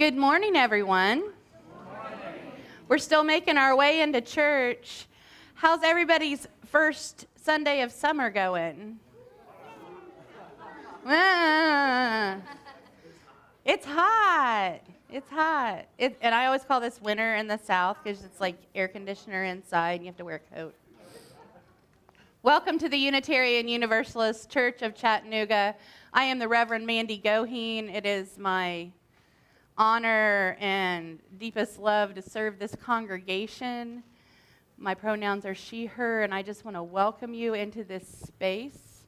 Good morning, everyone. Good morning. We're still making our way into church. How's everybody's first Sunday of summer going? It's hot. It's hot. And I always call this winter in the South because it's like air conditioner inside and you have to wear a coat. Welcome to the Unitarian Universalist Church of Chattanooga. I am the Reverend Mandy Goheen. It is my honor and deepest love to serve this congregation. My pronouns are she, her, and I just want to welcome you into this space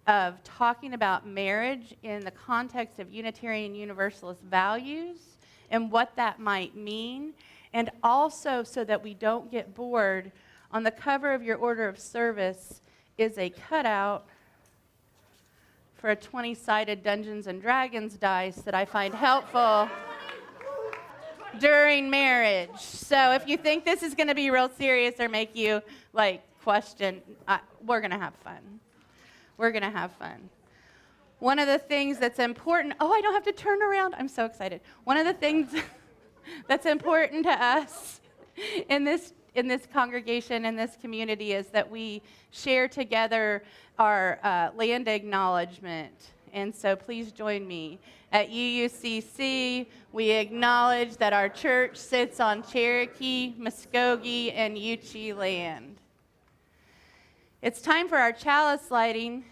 of talking about marriage in the context of Unitarian Universalist values and what that might mean, and also so that we don't get bored. On the cover of your order of service is a cutout for a 20-sided Dungeons & Dragons dice that I find helpful during marriage. So if you think this is going to be real serious or make you, question, we're going to have fun. We're going to have fun. One of the things that's important, I don't have to turn around. I'm so excited. One of the things that's important to us in this congregation, in this community, is that we share together our land acknowledgement. And so please join me. At UUCC, we acknowledge that our church sits on Cherokee, Muskogee, and Yuchi land. It's time for our chalice lighting.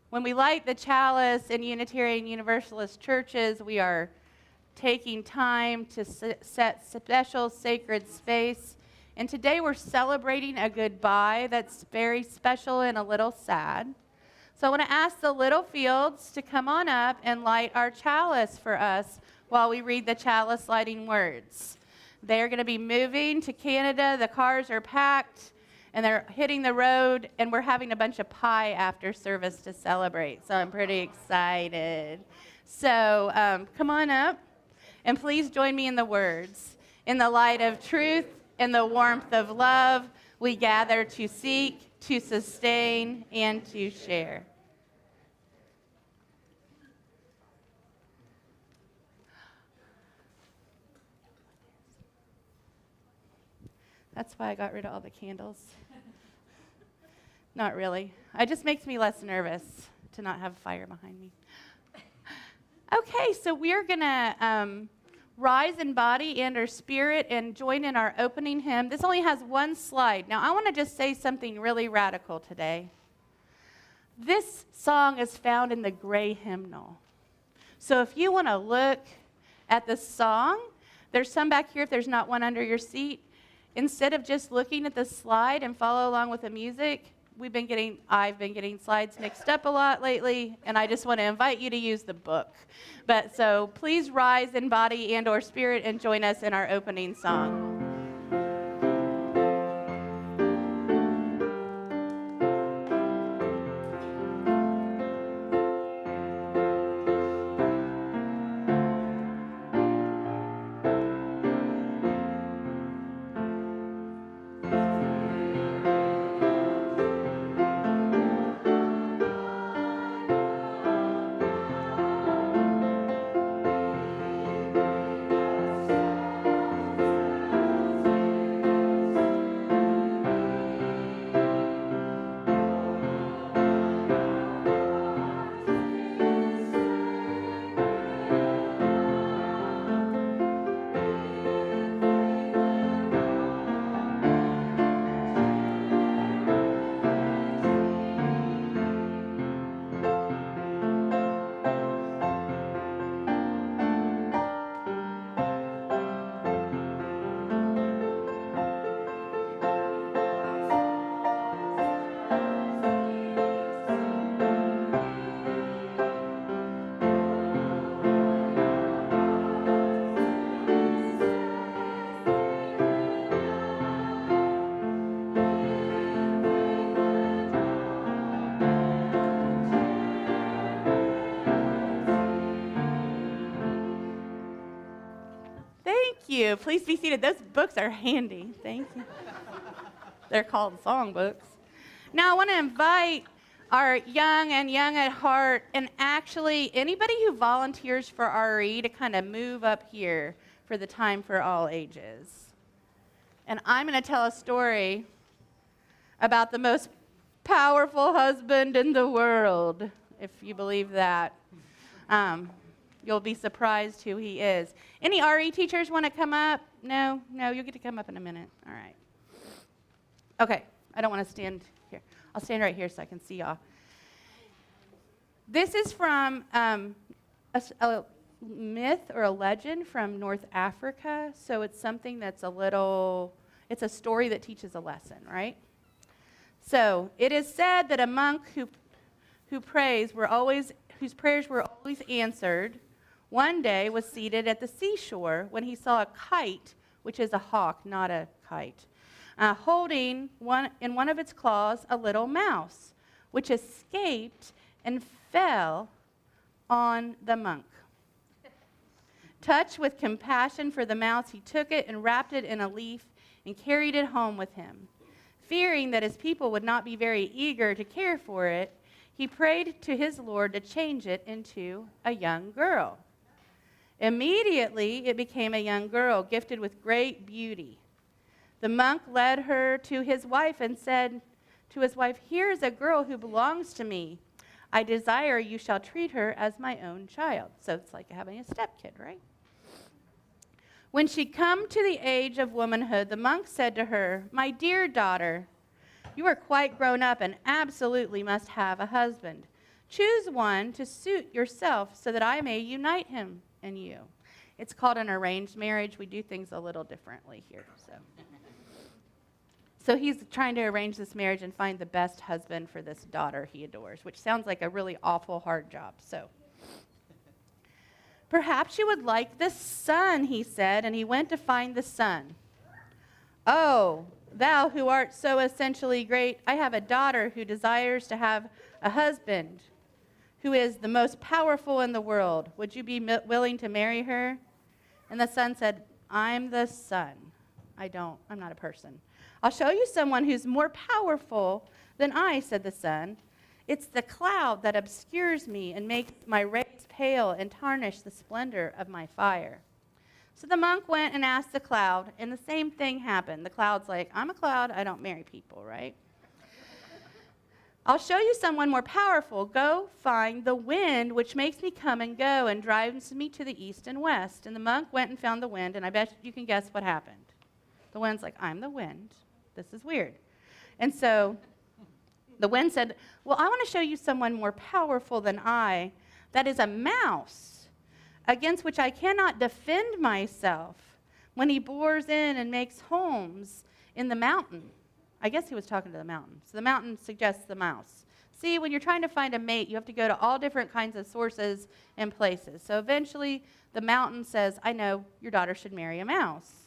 When we light the chalice in Unitarian Universalist churches, we are taking time to set special sacred space. And today we're celebrating a goodbye that's very special and a little sad. So I want to ask the Littlefields to come on up and light our chalice for us while we read the chalice lighting words. They're going to be moving to Canada. The cars are packed, and they're hitting the road, and we're having a bunch of pie after service to celebrate. So I'm pretty excited. So come on up, and please join me in the words. In the light of truth, in the warmth of love, we gather to seek, to sustain, and to share. That's why I got rid of all the candles. Not really. It just makes me less nervous to not have fire behind me. Okay, so we're going to rise in body and our spirit and join in our opening hymn. This only has one slide. Now, I want to just say something really radical today. This song is found in the gray hymnal. So if you want to look at the song, there's some back here if there's not one under your seat. Instead of just looking at the slide and follow along with the music, I've been getting slides mixed up a lot lately, and I just want to invite you to use the book. But so please rise in body and or spirit and join us in our opening song. You. Please be seated. Those books are handy. Thank you. They're called songbooks. Now I want to invite are young and young at heart, and actually anybody who volunteers for RE to kind of move up here. for the time for all ages. And I'm going to tell a story about the most powerful husband in the world, if you believe that. You'll be surprised who he is. Any RE teachers want to come up? No, you'll get to come up in a minute. All right. Okay, I don't want to stand here. I'll stand right here so I can see y'all. This is from a myth or a legend from North Africa, so it's something that's it's a story that teaches a lesson, right? So it is said that a monk whose prayers were always answered, one day was seated at the seashore when he saw a kite, which is a hawk, not a kite, holding in one of its claws a little mouse, which escaped and fell on the monk. Touched with compassion for the mouse, he took it and wrapped it in a leaf and carried it home with him. Fearing that his people would not be very eager to care for it, he prayed to his Lord to change it into a young girl. Immediately, it became a young girl, gifted with great beauty. The monk led her to his wife and said to his wife, "Here is a girl who belongs to me. I desire you shall treat her as my own child." So it's like having a stepkid, right? When she come to the age of womanhood, the monk said to her, "My dear daughter, you are quite grown up and absolutely must have a husband. Choose one to suit yourself so that I may unite him and you." It's called an arranged marriage. We do things a little differently here. So he's trying to arrange this marriage and find the best husband for this daughter he adores, which sounds like a really awful hard job. So perhaps you would like the sun, he said, and he went to find the sun. "Oh, thou who art so essentially great, I have a daughter who desires to have a husband who is the most powerful in the world. Would you be willing to marry her?" And the sun said, "I'm the sun. I'm not a person. I'll show you someone who's more powerful than I," said the sun. "It's the cloud that obscures me and makes my rays pale and tarnish the splendor of my fire." So the monk went and asked the cloud, and the same thing happened. The cloud's like, "I'm a cloud, I don't marry people," right? "I'll show you someone more powerful. Go find the wind, which makes me come and go and drives me to the east and west." And the monk went and found the wind, and I bet you can guess what happened. The wind's like, "I'm the wind. This is weird." And so the wind said, "Well, I want to show you someone more powerful than I. That is a mouse, against which I cannot defend myself when he bores in and makes homes in the mountain." I guess he was talking to the mountain. So the mountain suggests the mouse. See, when you're trying to find a mate, you have to go to all different kinds of sources and places. So eventually, the mountain says, "I know your daughter should marry a mouse."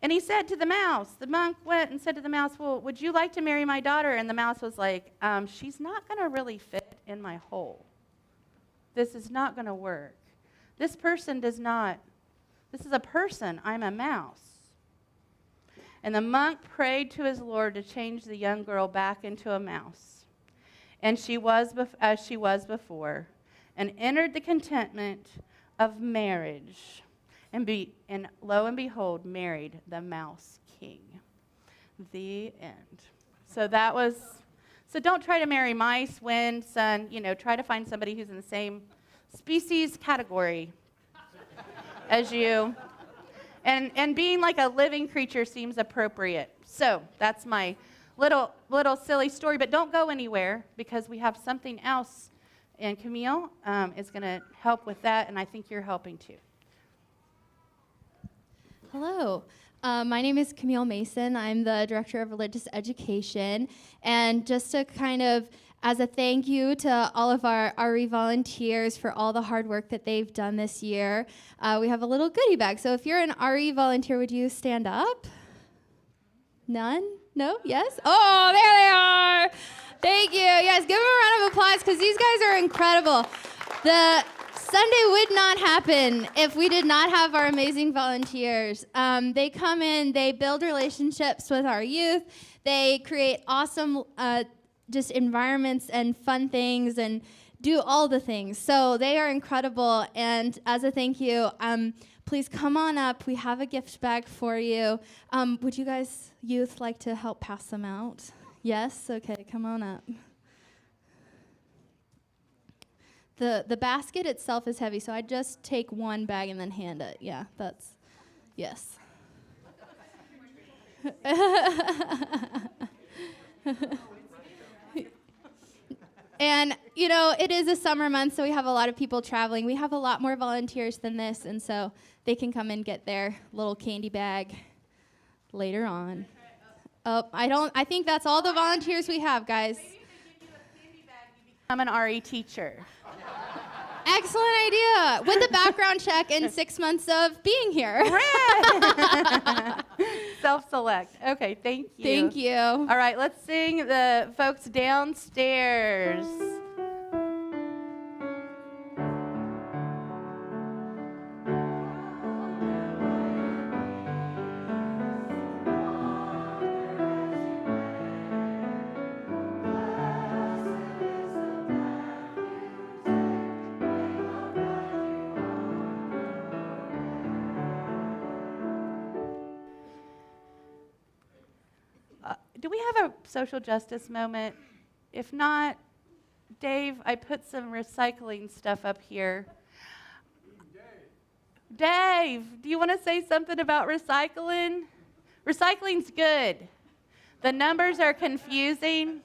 And he said to the mouse, the monk went and said to the mouse, "Well, would you like to marry my daughter?" And the mouse was like, "She's not going to really fit in my hole. This is not going to work. This is a person. I'm a mouse." And the monk prayed to his Lord to change the young girl back into a mouse. And she was as she was before, and entered the contentment of marriage. And lo and behold, married the Mouse King. The end. So don't try to marry mice, wind, sun. Try to find somebody who's in the same species category as you. And being like a living creature seems appropriate. So that's my little silly story. But don't go anywhere, because we have something else. And Camille is going to help with that, and I think you're helping too. Hello. My name is Camille Mason. I'm the Director of Religious Education. And just to kind of, as a thank you to all of our RE volunteers for all the hard work that they've done this year, we have a little goodie bag. So if you're an RE volunteer, would you stand up? None? No? Yes? Oh, there they are. Thank you. Yes, give them a round of applause, because these guys are incredible. The Sunday would not happen if we did not have our amazing volunteers. They come in, they build relationships with our youth, they create awesome just environments and fun things, and do all the things. So they are incredible. And as a thank you, please come on up. We have a gift bag for you. Would you guys, youth, like to help pass them out? Yes? Okay, come on up. The basket itself is heavy, so I just take one bag and then hand it. Yeah, that's, yes. And, you know, it is a summer month, so we have a lot of people traveling. We have a lot more volunteers than this, and so they can come and get their little candy bag later on. Oh, I think that's all the volunteers we have, guys. Maybe if they give you a candy bag, you become an RE teacher. Excellent idea. With a background check and 6 months of being here. Self-select. Okay, thank you. Thank you. All right, let's sing the folks downstairs. Do we have a social justice moment? If not, Dave, I put some recycling stuff up here. Dave, do you want to say something about recycling? Recycling's good. The numbers are confusing.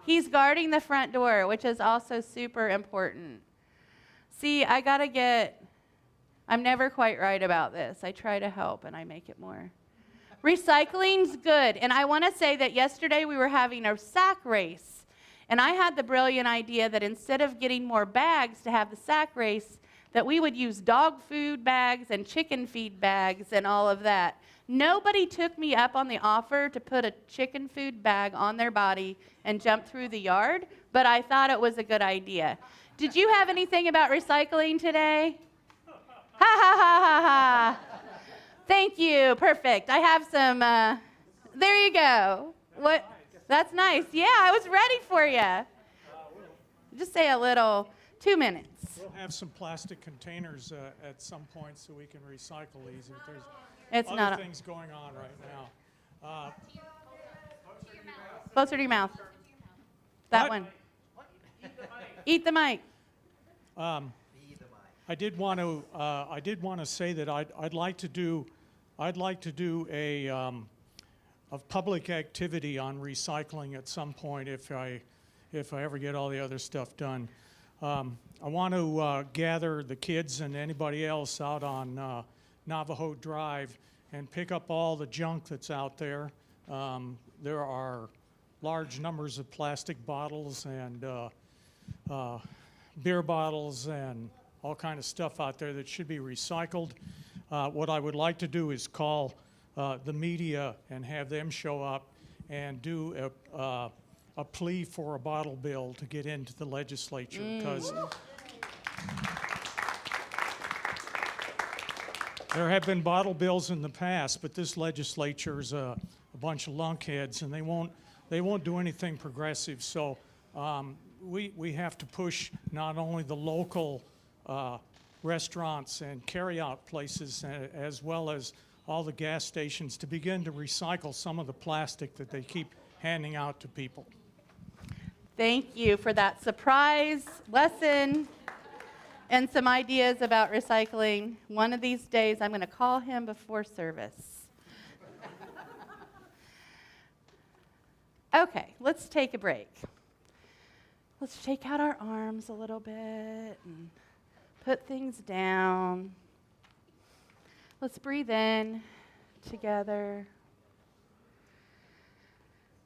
He's guarding the front door, which is also super important. See, I'm never quite right about this. I try to help and I make it more. Recycling's good. And I want to say that yesterday we were having a sack race. And I had the brilliant idea that instead of getting more bags to have the sack race, that we would use dog food bags and chicken feed bags and all of that. Nobody took me up on the offer to put a chicken food bag on their body and jump through the yard, but I thought it was a good idea. Did you have anything about recycling today? Ha ha ha ha ha. Thank you. Perfect. I have some, there you go. What? That's nice. Yeah, I was ready for you. Just say a little, 2 minutes. We'll have some plastic containers at some point so we can recycle these. There's It's other not things going on right now. Closer to your mouth. That What? one. Eat the mic. I did want to say that I'd like to do a public activity on recycling at some point if I ever get all the other stuff done. I want to gather the kids and anybody else out on Navajo Drive and pick up all the junk that's out there. There are large numbers of plastic bottles and beer bottles and all kind of stuff out there that should be recycled. What I would like to do is call the media and have them show up and do a plea for a bottle bill to get into the legislature, because there have been bottle bills in the past, but this legislature's a bunch of lunkheads, and they won't do anything progressive. So we have to push not only the local restaurants and carry-out places, as well as all the gas stations, to begin to recycle some of the plastic that they keep handing out to people. Thank you for that surprise lesson and some ideas about recycling. One of these days, I'm going to call him before service. Okay, let's take a break. Let's shake out our arms a little bit and put things down. Let's breathe in together.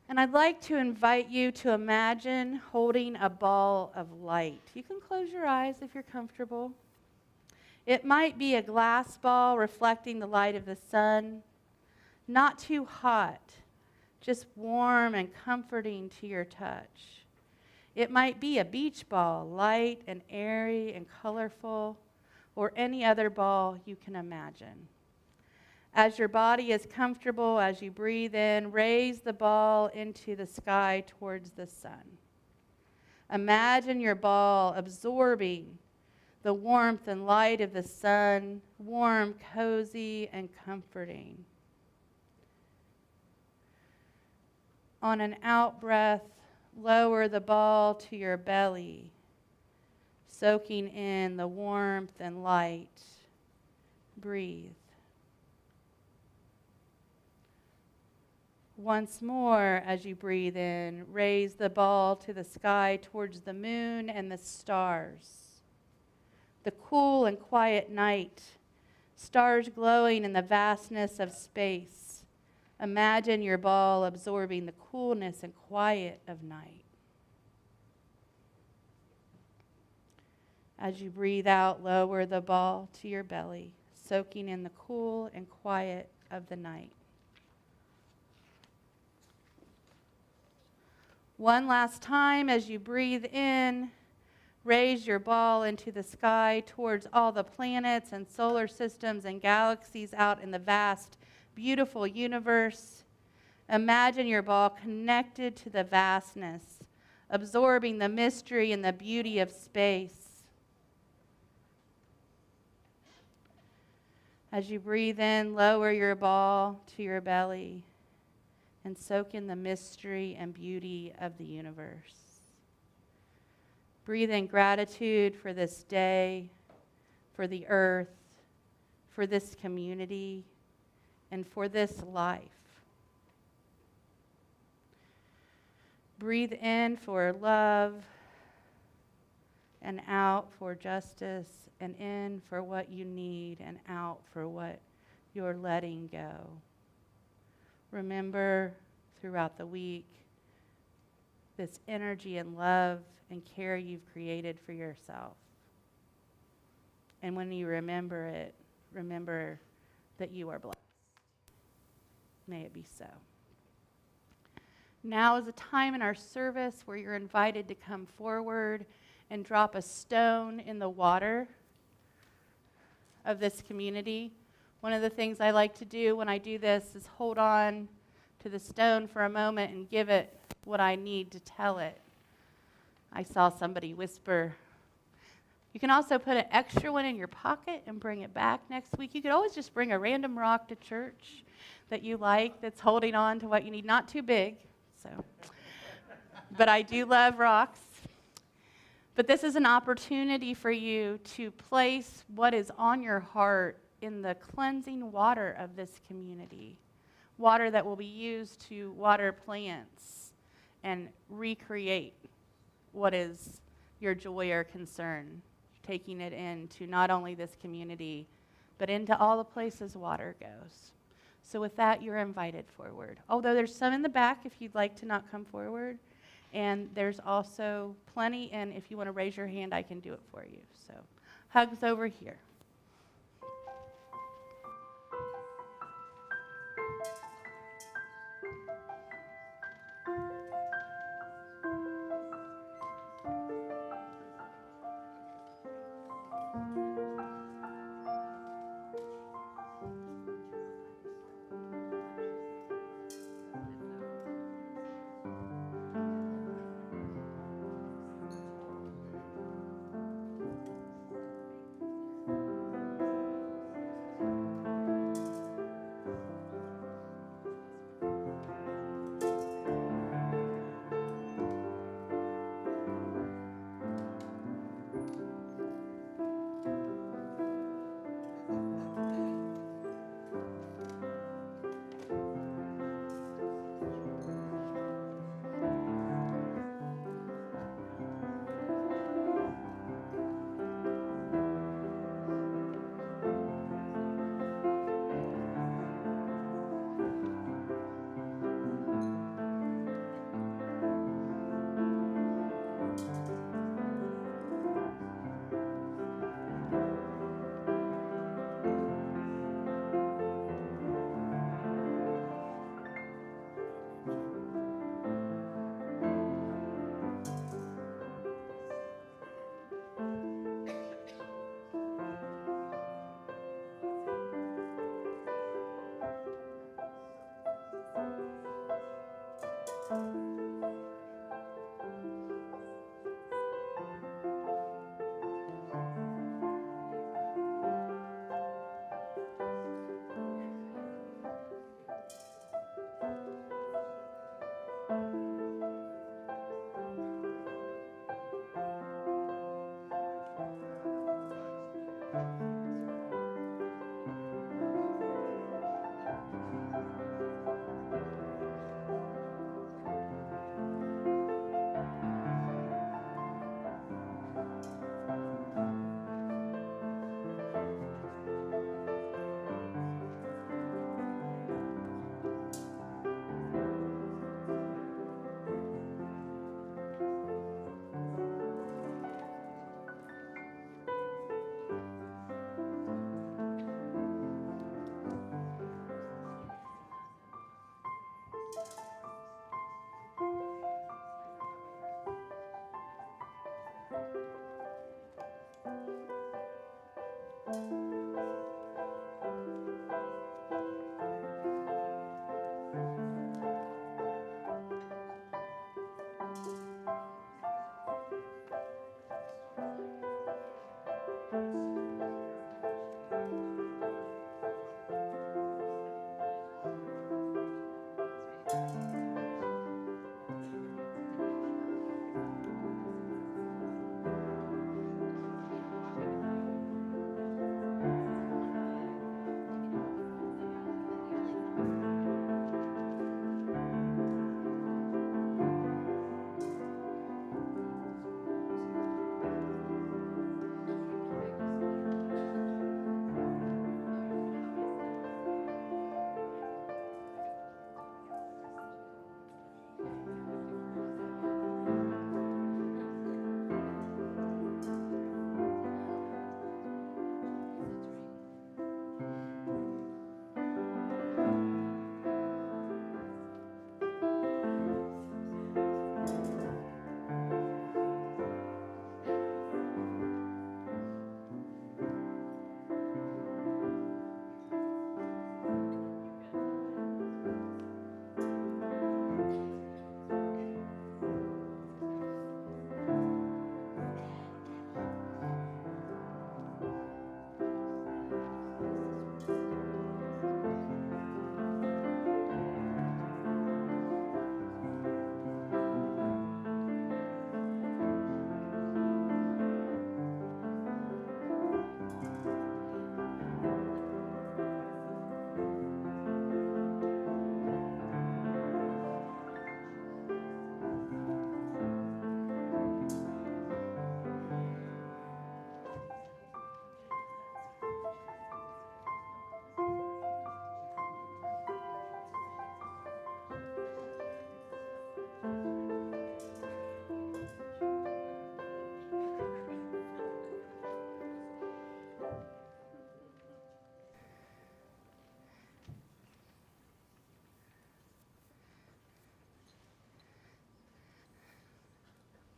And I'd like to invite you to imagine holding a ball of light. You can close your eyes if you're comfortable. It might be a glass ball reflecting the light of the sun, not too hot, just warm and comforting to your touch. It might be a beach ball, light and airy and colorful, or any other ball you can imagine. As your body is comfortable, as you breathe in, raise the ball into the sky towards the sun. Imagine your ball absorbing the warmth and light of the sun, warm, cozy, and comforting. On an out breath, lower the ball to your belly, soaking in the warmth and light. Breathe. Once more, as you breathe in, raise the ball to the sky towards the moon and the stars. The cool and quiet night, stars glowing in the vastness of space. Imagine your ball absorbing the coolness and quiet of night. As you breathe out, lower the ball to your belly, soaking in the cool and quiet of the night. One last time as you breathe in, raise your ball into the sky towards all the planets and solar systems and galaxies out in the vast, beautiful universe. Imagine your ball connected to the vastness, absorbing the mystery and the beauty of space. As you breathe in, lower your ball to your belly and soak in the mystery and beauty of the universe. Breathe in gratitude for this day, for the earth, for this community, and for this life. Breathe in for love, and out for justice, and in for what you need, and out for what you're letting go. Remember throughout the week this energy and love and care you've created for yourself. And when you remember it, remember that you are blessed. May it be so. Now is a time in our service where you're invited to come forward and drop a stone in the water of this community. One of the things I like to do when I do this is hold on to the stone for a moment and give it what I need to tell it. I saw somebody whisper. You can also put an extra one in your pocket and bring it back next week. You could always just bring a random rock to church that you like that's holding on to what you need. Not too big, so. But I do love rocks. But this is an opportunity for you to place what is on your heart in the cleansing water of this community. Water that will be used to water plants and recreate what is your joy or concern, taking it into not only this community, but into all the places water goes. So with that, you're invited forward. Although there's some in the back if you'd like to not come forward. And there's also plenty, and if you want to raise your hand, I can do it for you. So hugs over here.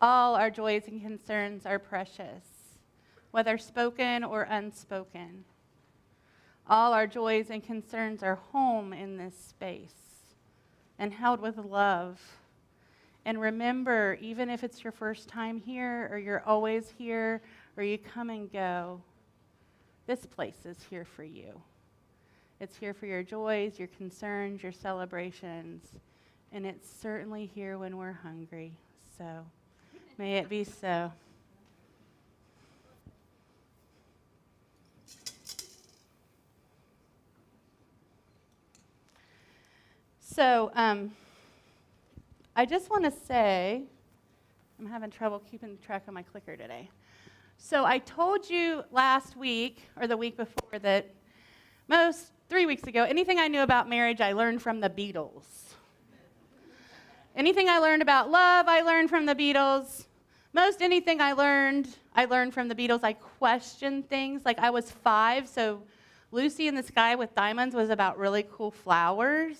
All our joys and concerns are precious, whether spoken or unspoken. All our joys and concerns are home in this space and held with love. And remember, even if it's your first time here or you're always here or you come and go, this place is here for you. It's here for your joys, your concerns, your celebrations, and it's certainly here when we're hungry. So may it be so. So I just want to say, I'm having trouble keeping track of my clicker today. So I told you last week, or the week before, that 3 weeks ago, anything I knew about marriage, I learned from the Beatles. Anything I learned about love, I learned from the Beatles. Most anything I learned from the Beatles. I questioned things. Like I was 5, so Lucy in the Sky with Diamonds was about really cool flowers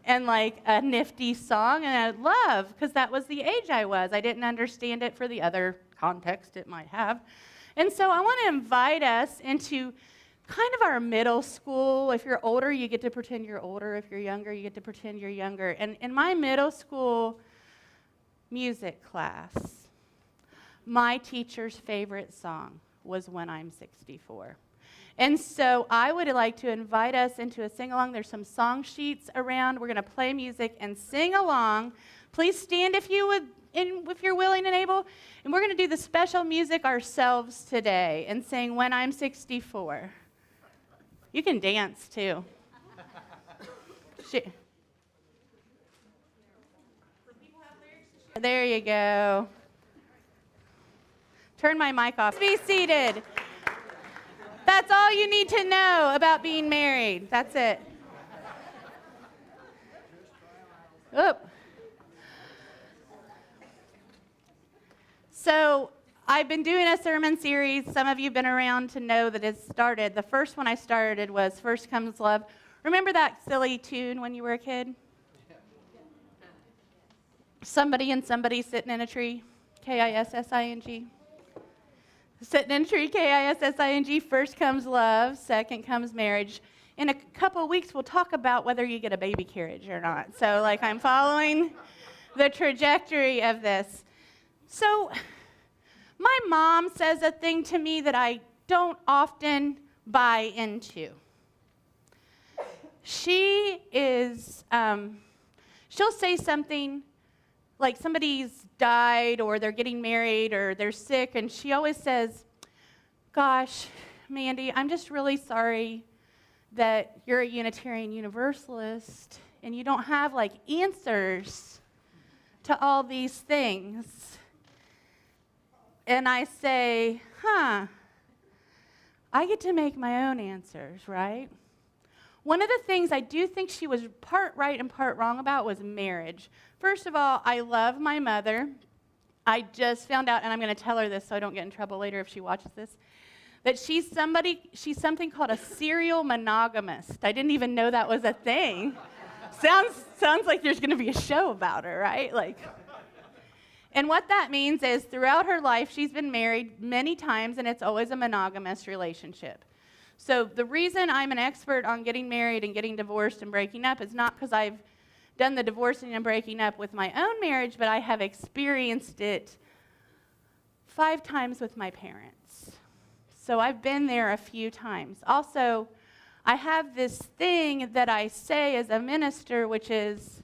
and like a nifty song, and I love, because that was the age I was. I didn't understand it for the other context it might have. And so I want to invite us into kind of our middle school. If you're older, you get to pretend you're older. If you're younger, you get to pretend you're younger. And in my middle school music class, my teacher's favorite song was When I'm 64. And so I would like to invite us into a sing-along. There's some song sheets around. We're going to play music and sing along. Please stand if you're willing and able. And we're going to do the special music ourselves today and sing When I'm 64. You can dance too. There you go. Turn my mic off. Be seated. That's all you need to know about being married. That's it. Oop. So I've been doing a sermon series. Some of you have been around to know that it's started. The first one I started was First Comes Love. Remember that silly tune when you were a kid? Somebody and somebody sitting in a tree. K-I-S-S-I-N-G. Sitting in a tree, K-I-S-S-I-N-G. First comes love, second comes marriage. In a couple of weeks, we'll talk about whether you get a baby carriage or not. So, like, I'm following the trajectory of this. So, my mom says a thing to me that I don't often buy into. She'll say something like somebody's died or they're getting married or they're sick, and she always says, gosh, Mandy, I'm just really sorry that you're a Unitarian Universalist and you don't have like answers to all these things. And I say, I get to make my own answers, right? One of the things I do think she was part right and part wrong about was marriage. First of all, I love my mother. I just found out, and I'm going to tell her this so I don't get in trouble later if she watches this, that she's something called a serial monogamist. I didn't even know that was a thing. Sounds like there's going to be a show about her, right? And what that means is throughout her life, she's been married many times, and it's always a monogamous relationship. So the reason I'm an expert on getting married and getting divorced and breaking up is not because I've done the divorcing and breaking up with my own marriage, but I have experienced it 5 times with my parents. So I've been there a few times. Also, I have this thing that I say as a minister, which is,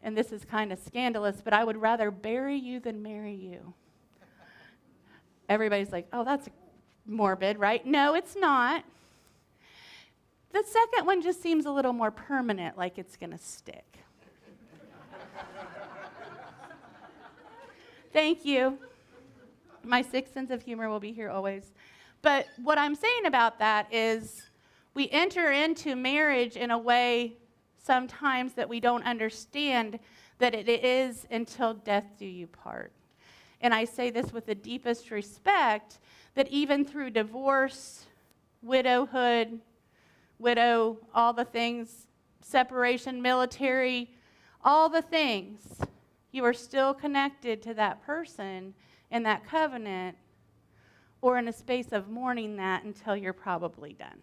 and this is kind of scandalous, but I would rather bury you than marry you. Everybody's like, oh, that's morbid, right? No, it's not. The second one just seems a little more permanent, like it's going to stick. Thank you. My sixth sense of humor will be here always. But what I'm saying about that is we enter into marriage in a way sometimes that we don't understand that it is until death do you part. And I say this with the deepest respect, that even through divorce, widowhood, all the things, separation, military, all the things, You are still connected to that person in that covenant, or in a space of mourning that until you're probably done.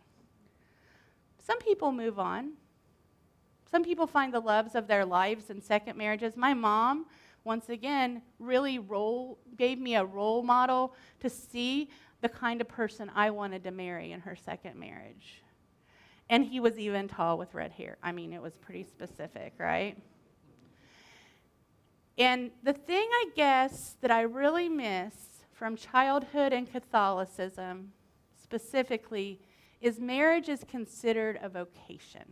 Some people move on. Some people find the loves of their lives in second marriages. My mom, once again, really gave me a role model to see the kind of person I wanted to marry in her second marriage. And he was even tall with red hair. I mean, it was pretty specific, right? And the thing, I guess, that I really miss from childhood and Catholicism specifically is marriage is considered a vocation.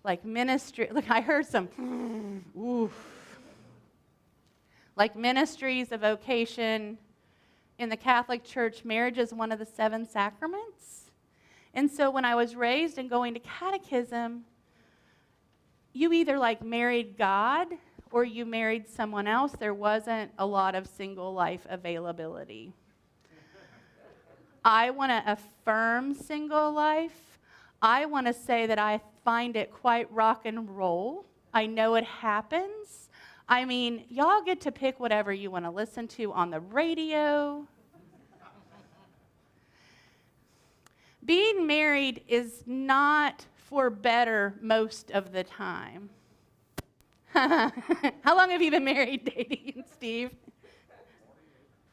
Like ministry, look, I heard some, oof. Like ministries, a vocation. In the Catholic Church, marriage is one of the 7 sacraments. And so when I was raised and going to catechism, you either like married God or you married someone else. There wasn't a lot of single life availability. I want to affirm single life. I want to say that I find it quite rock and roll. I know it happens. I mean, y'all get to pick whatever you want to listen to on the radio. Being married is not for better most of the time. How long have you been married, Daddy, Steve?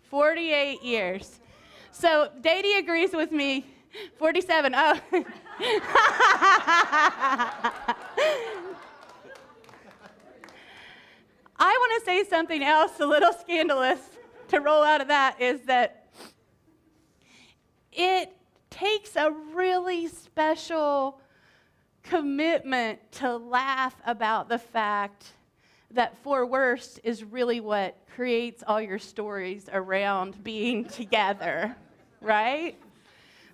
48 years. So Daddy agrees with me. 47. Oh. I want to say something else a little scandalous to roll out of that, is that it takes a really special commitment to laugh about the fact that for worse is really what creates all your stories around being together, right?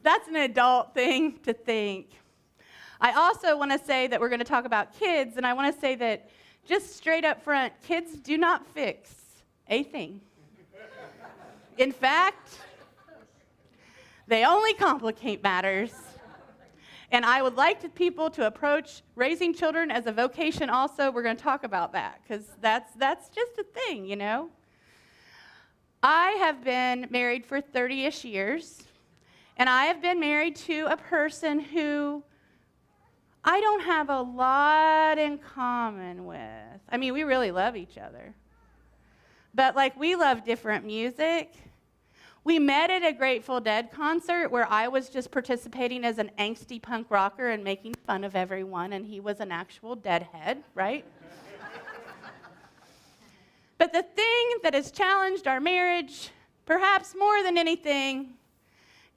That's an adult thing to think. I also want to say that we're going to talk about kids, and I want to say that just straight up front, kids do not fix a thing. In fact, they only complicate matters. And I would like people to approach raising children as a vocation also. We're going to talk about that because that's just a thing, you know. I have been married for 30-ish years, and I have been married to a person who I don't have a lot in common with. I mean, we really love each other. But, like, we love different music. We met at a Grateful Dead concert where I was just participating as an angsty punk rocker and making fun of everyone, and he was an actual Deadhead, right? But the thing that has challenged our marriage, perhaps more than anything,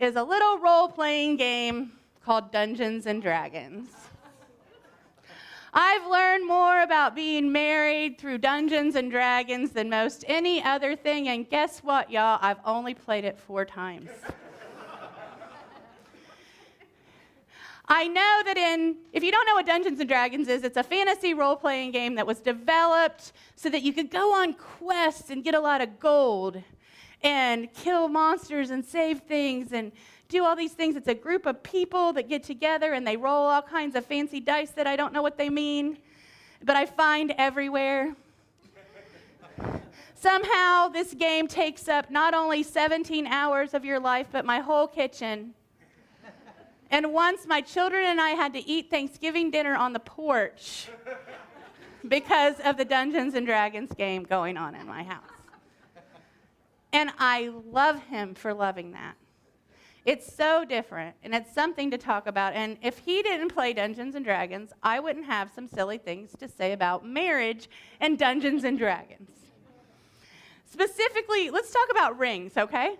is a little role-playing game called Dungeons and Dragons. I've learned more about being married through Dungeons and Dragons than most any other thing, and guess what, y'all? I've only played it 4 times. I know that if you don't know what Dungeons and Dragons is, it's a fantasy role-playing game that was developed so that you could go on quests and get a lot of gold and kill monsters and save things and do all these things. It's a group of people that get together and they roll all kinds of fancy dice that I don't know what they mean, but I find everywhere. Somehow this game takes up not only 17 hours of your life, but my whole kitchen. And once my children and I had to eat Thanksgiving dinner on the porch because of the Dungeons and Dragons game going on in my house. And I love him for loving that. It's so different, and it's something to talk about. And if he didn't play Dungeons and Dragons, I wouldn't have some silly things to say about marriage and Dungeons and Dragons. Specifically, let's talk about rings, okay?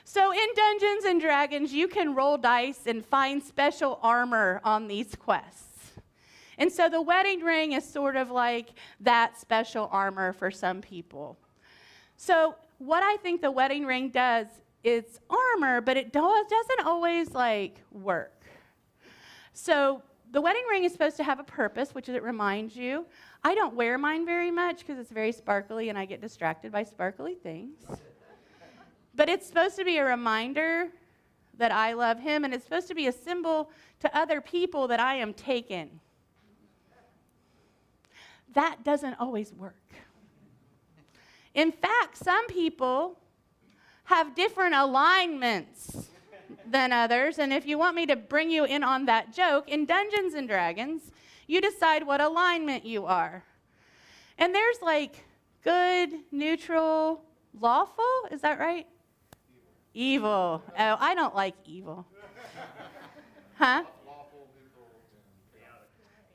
So in Dungeons and Dragons, you can roll dice and find special armor on these quests. And so the wedding ring is sort of like that special armor for some people. So what I think the wedding ring does, it's armor, but it doesn't always work. So the wedding ring is supposed to have a purpose, which is it reminds you. I don't wear mine very much because it's very sparkly and I get distracted by sparkly things. But it's supposed to be a reminder that I love him, and it's supposed to be a symbol to other people that I am taken. that doesn't always work. In fact, some people have different alignments than others, and if you want me to bring you in on that joke, in Dungeons and Dragons, you decide what alignment you are. And there's like good, neutral, lawful, is that right? Evil. Oh, I don't like evil. Huh?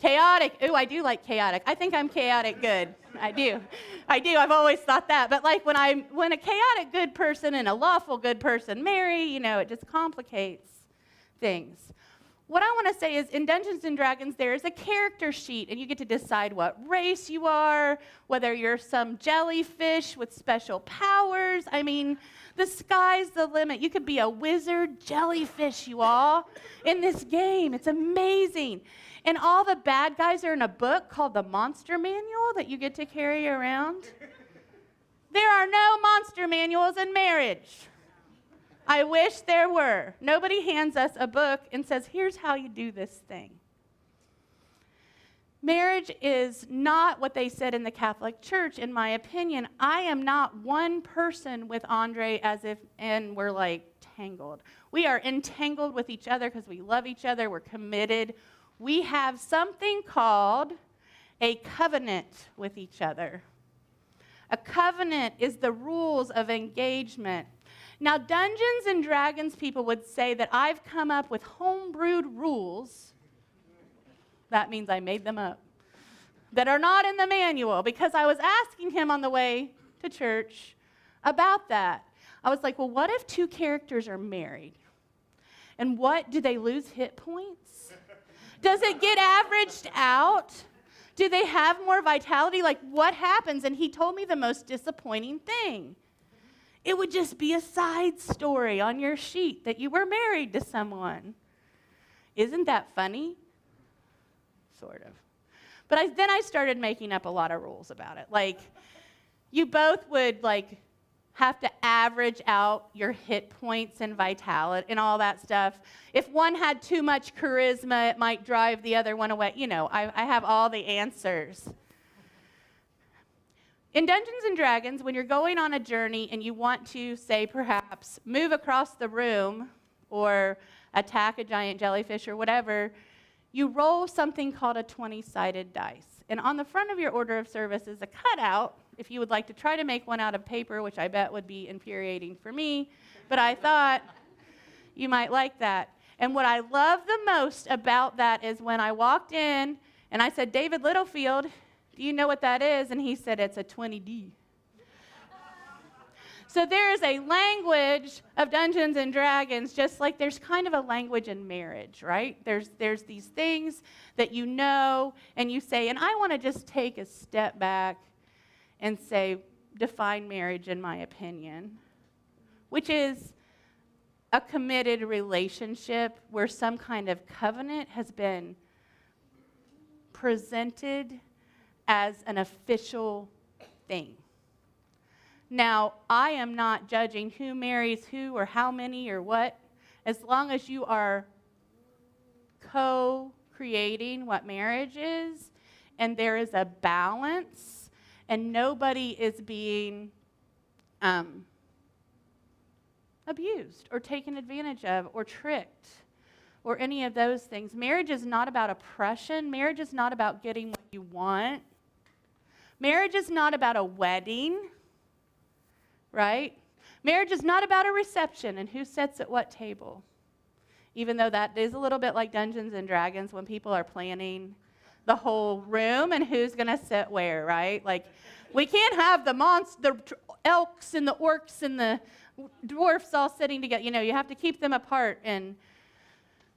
Chaotic. Ooh, I do like chaotic. I think I'm chaotic good. I do. I've always thought that. But like when a chaotic good person and a lawful good person marry, it just complicates things. What I want to say is in Dungeons and Dragons, there is a character sheet, and you get to decide what race you are, whether you're some jellyfish with special powers. I mean, the sky's the limit. You could be a wizard jellyfish, you all, in this game. It's amazing. And all the bad guys are in a book called the Monster Manual that you get to carry around. There are no monster manuals in marriage. I wish there were. Nobody hands us a book and says, here's how you do this thing. Marriage is not what they said in the Catholic Church, in my opinion. I am not one person with Andre and we're like tangled. We are entangled with each other because we love each other. We're committed. We have something called a covenant with each other. A covenant is the rules of engagement. Now, Dungeons and Dragons people would say that I've come up with homebrewed rules. That means I made them up. That are not in the manual, because I was asking him on the way to church about that. I was like, well, what if two characters are married? And do they lose hit points? Does it get averaged out? Do they have more vitality? Like, what happens? And he told me the most disappointing thing. It would just be a side story on your sheet that you were married to someone. Isn't that funny? Sort of. But then I started making up a lot of rules about it. Like, you both would, have to average out your hit points and vitality and all that stuff. If one had too much charisma, it might drive the other one away. I have all the answers. In Dungeons and Dragons, when you're going on a journey and you want to, say, perhaps move across the room or attack a giant jellyfish or whatever, you roll something called a 20-sided dice. And on the front of your order of service is a cutout, if you would like to try to make one out of paper, which I bet would be infuriating for me, but I thought you might like that. And what I love the most about that is when I walked in and I said, David Littlefield, do you know what that is? And he said, it's a 20D. So there is a language of Dungeons and Dragons, just like there's kind of a language in marriage, right? There's these things that you know, and you say, and I want to just take a step back and say, define marriage in my opinion, which is a committed relationship where some kind of covenant has been presented as an official thing. Now, I am not judging who marries who or how many or what, as long as you are co-creating what marriage is, and there is a balance, and nobody is being abused or taken advantage of or tricked or any of those things. Marriage is not about oppression. Marriage is not about getting what you want. Marriage is not about a wedding, right? Marriage is not about a reception and who sits at what table. Even though that is a little bit like Dungeons and Dragons when people are planning the whole room and who's going to sit where, right? Like, we can't have the elks and the orcs and the dwarfs all sitting together. You have to keep them apart. And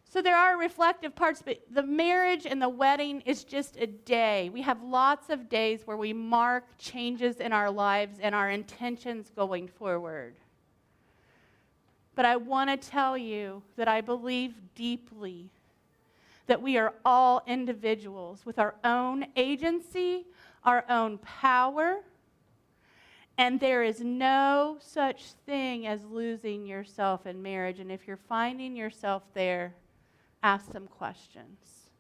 so there are reflective parts, but the marriage and the wedding is just a day. We have lots of days where we mark changes in our lives and our intentions going forward. But I want to tell you that I believe deeply that we are all individuals with our own agency, our own power, and there is no such thing as losing yourself in marriage. And if you're finding yourself there, ask some questions.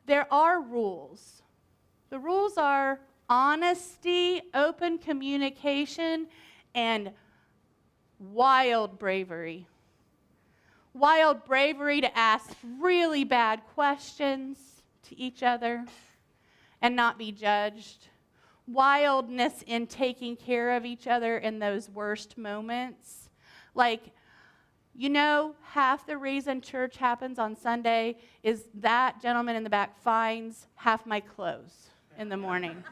There are rules, The rules are honesty, open communication, and wild bravery. Wild bravery to ask really bad questions to each other and not be judged. Wildness in taking care of each other in those worst moments. Like, you know, half the reason church happens on Sunday is that gentleman in the back finds half my clothes in the morning.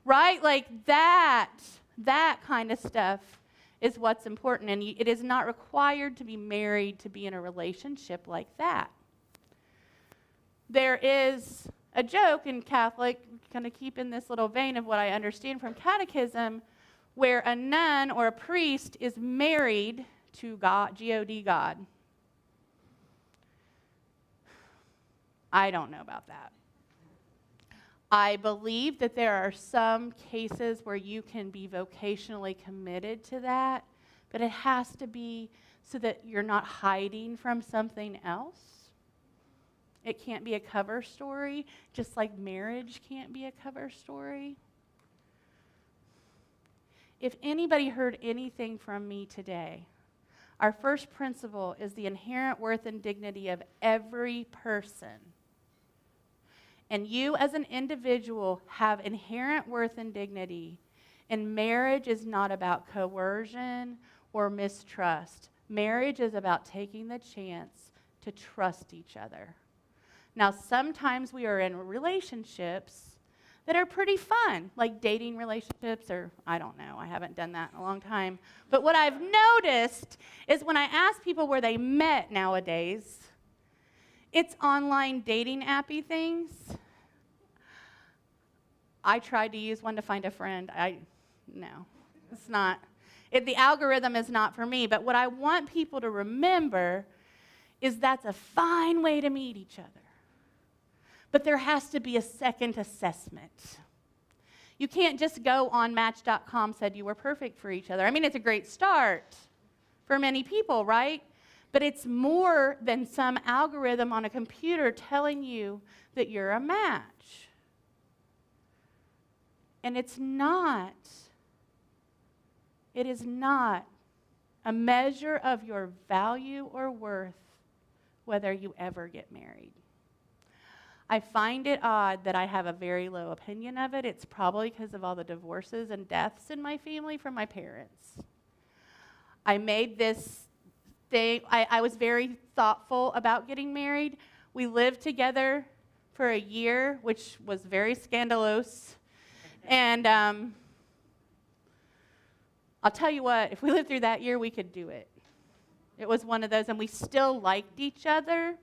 Right? Like that kind of stuff is what's important. And it is not required to be married to be in a relationship like that. There is a joke in Catholic, kind of keep in this little vein of what I understand from catechism, where a nun or a priest is married to God, G-O-D, God. I don't know about that. I believe that there are some cases where you can be vocationally committed to that, but it has to be so that you're not hiding from something else. It can't be a cover story, just like marriage can't be a cover story. If anybody heard anything from me today, our first principle is the inherent worth and dignity of every person. And you as an individual have inherent worth and dignity. And marriage is not about coercion or mistrust. Marriage is about taking the chance to trust each other. Now, sometimes we are in relationships that are pretty fun, like dating relationships, or I don't know, I haven't done that in a long time. But what I've noticed is when I ask people where they met nowadays, it's online dating appy things. I tried to use one to find a friend. No, it's not. The algorithm is not for me. But what I want people to remember is that's a fine way to meet each other. But there has to be a second assessment. You can't just go on Match.com, said you were perfect for each other. I mean, it's a great start for many people, right? But it's more than some algorithm on a computer telling you that you're a match. And it is not a measure of your value or worth whether you ever get married. I find it odd that I have a very low opinion of it. It's probably because of all the divorces and deaths in my family from my parents. I made this thing, I was very thoughtful about getting married. We lived together for a year, which was very scandalous. And I'll tell you what, if we lived through that year, we could do it. It was one of those, and we still liked each other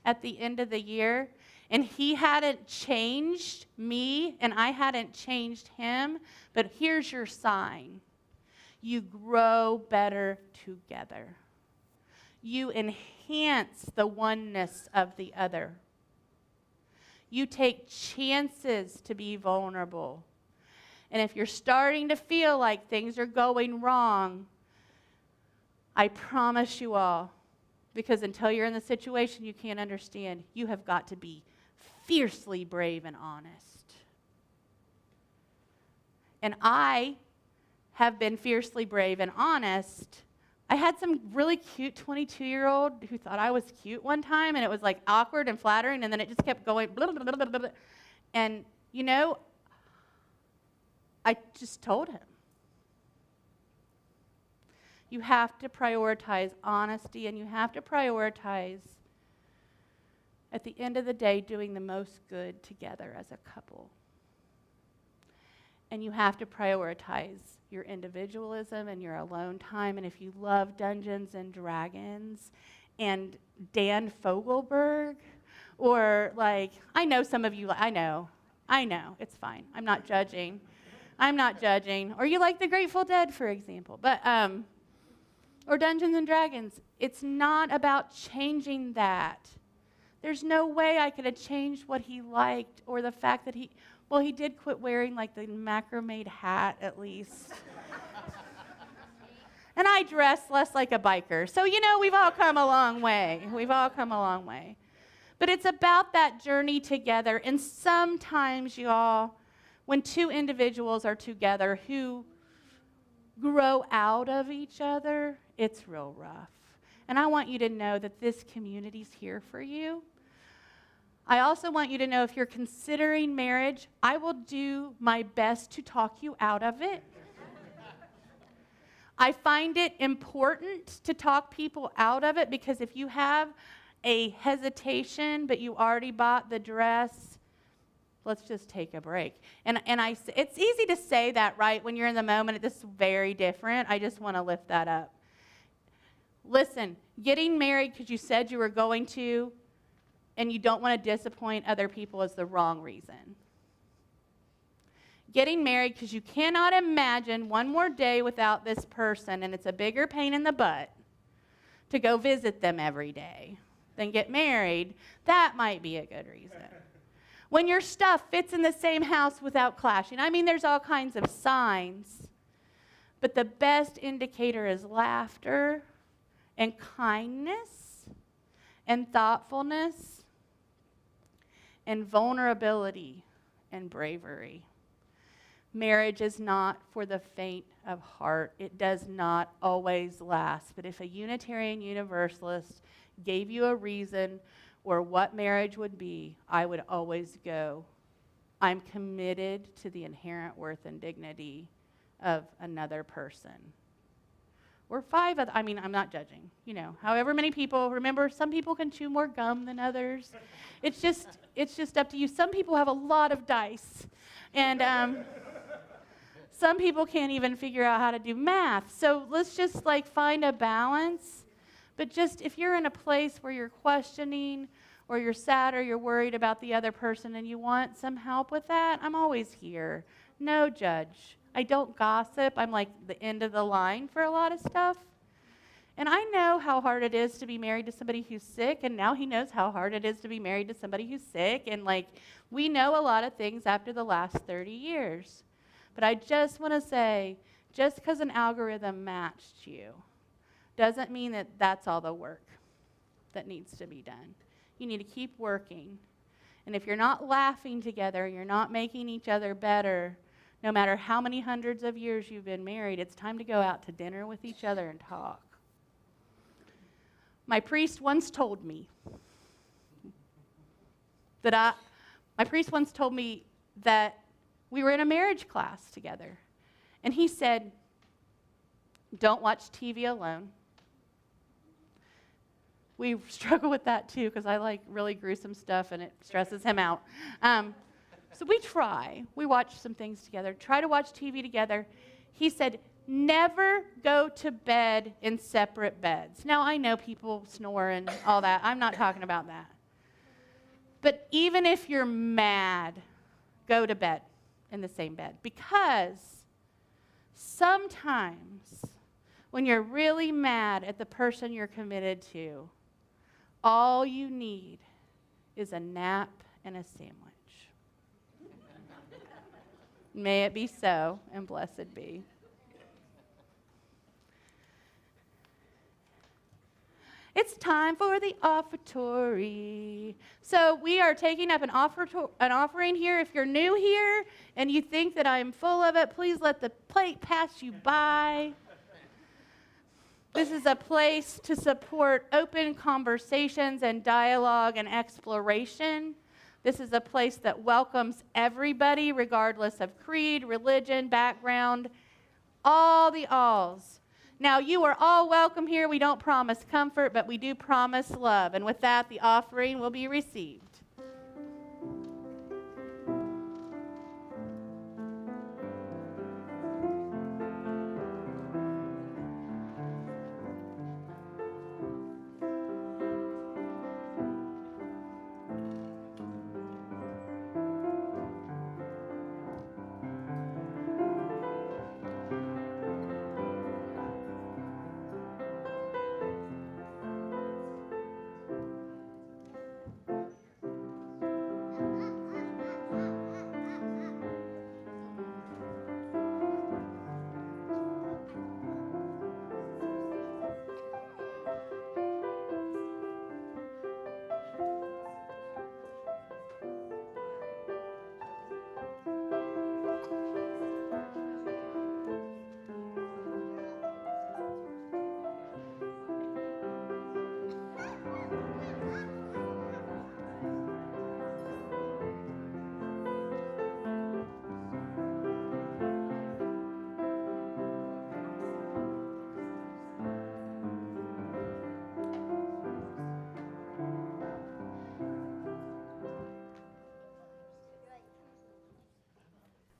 at the end of the year. And he hadn't changed me, and I hadn't changed him. But here's your sign. You grow better together. You enhance the oneness of the other. You take chances to be vulnerable. And if you're starting to feel like things are going wrong, I promise you all, because until you're in the situation you can't understand, you have got to be fiercely brave and honest. And I have been fiercely brave and honest. I had some really cute 22-year-old who thought I was cute one time, and it was like awkward and flattering, and then it just kept going blah, blah, blah, blah, blah. And you know, I just told him, you have to prioritize honesty, and you have to prioritize, at the end of the day, doing the most good together as a couple. And you have to prioritize your individualism and your alone time. And if you love Dungeons and Dragons and Dan Fogelberg, or like, I know some of you, I know, it's fine. I'm not judging. Or you like the Grateful Dead, for example. But, or Dungeons and Dragons. It's not about changing that. There's no way I could have changed what he liked, or the fact that he did quit wearing like the macrame hat at least. And I dress less like a biker. So, you know, we've all come a long way. But it's about that journey together. And sometimes, y'all, when two individuals are together who grow out of each other, it's real rough. And I want you to know that this community's here for you. I also want you to know if you're considering marriage, I will do my best to talk you out of it. I find it important to talk people out of it because if you have a hesitation, but you already bought the dress, let's just take a break. It's easy to say that, right? When you're in the moment, this is very different. I just want to lift that up. Listen, getting married because you said you were going to, and you don't want to disappoint other people is the wrong reason. Getting married because you cannot imagine one more day without this person, and it's a bigger pain in the butt to go visit them every day than get married, that might be a good reason. When your stuff fits in the same house without clashing. I mean, there's all kinds of signs, but the best indicator is laughter and kindness and thoughtfulness and vulnerability and bravery. Marriage is not for the faint of heart. It does not always last. But if a Unitarian Universalist gave you a reason or what marriage would be, I would always go, I'm committed to the inherent worth and dignity of another person. Or five other, I mean, I'm not judging. You know, however many people, remember, some people can chew more gum than others. It's just up to you. Some people have a lot of dice. And some people can't even figure out how to do math. So let's just like find a balance. But just if you're in a place where you're questioning or you're sad or you're worried about the other person and you want some help with that, I'm always here. No judge. I don't gossip. I'm like the end of the line for a lot of stuff. And I know how hard it is to be married to somebody who's sick, and now he knows how hard it is to be married to somebody who's sick. And like, we know a lot of things after the last 30 years. But I just want to say, just because an algorithm matched you doesn't mean that that's all the work that needs to be done. You need to keep working. And if you're not laughing together, you're not making each other better, no matter how many hundreds of years you've been married, it's time to go out to dinner with each other and talk. My priest once told me that we were in a marriage class together. And he said, don't watch TV alone. We struggle with that too because I like really gruesome stuff and it stresses him out. So we watch some things together, try to watch TV together. He said, never go to bed in separate beds. Now, I know people snore and all that. I'm not talking about that. But even if you're mad, go to bed in the same bed. Because sometimes when you're really mad at the person you're committed to, all you need is a nap and a sandwich. May it be so, and blessed be. It's time for the offertory. So we are taking up an offering here. If you're new here and you think that I'm full of it, please let the plate pass you by. This is a place to support open conversations and dialogue and exploration. This is a place that welcomes everybody, regardless of creed, religion, background, all the alls. Now, you are all welcome here. We don't promise comfort, but we do promise love. And with that, the offering will be received.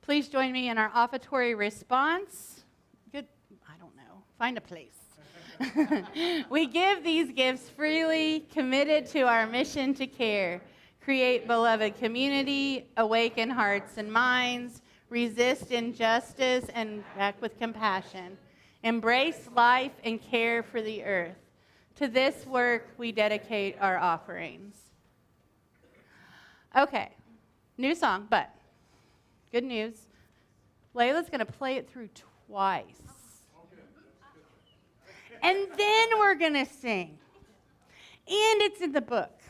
Please join me in our offertory response. Good, I don't know, find a place. We give these gifts freely, committed to our mission to care, create beloved community, awaken hearts and minds, resist injustice and act with compassion, embrace life and care for the earth. To this work, we dedicate our offerings. Okay, new song, but good news. Layla's going to play it through twice. And then we're going to sing. And it's in the book.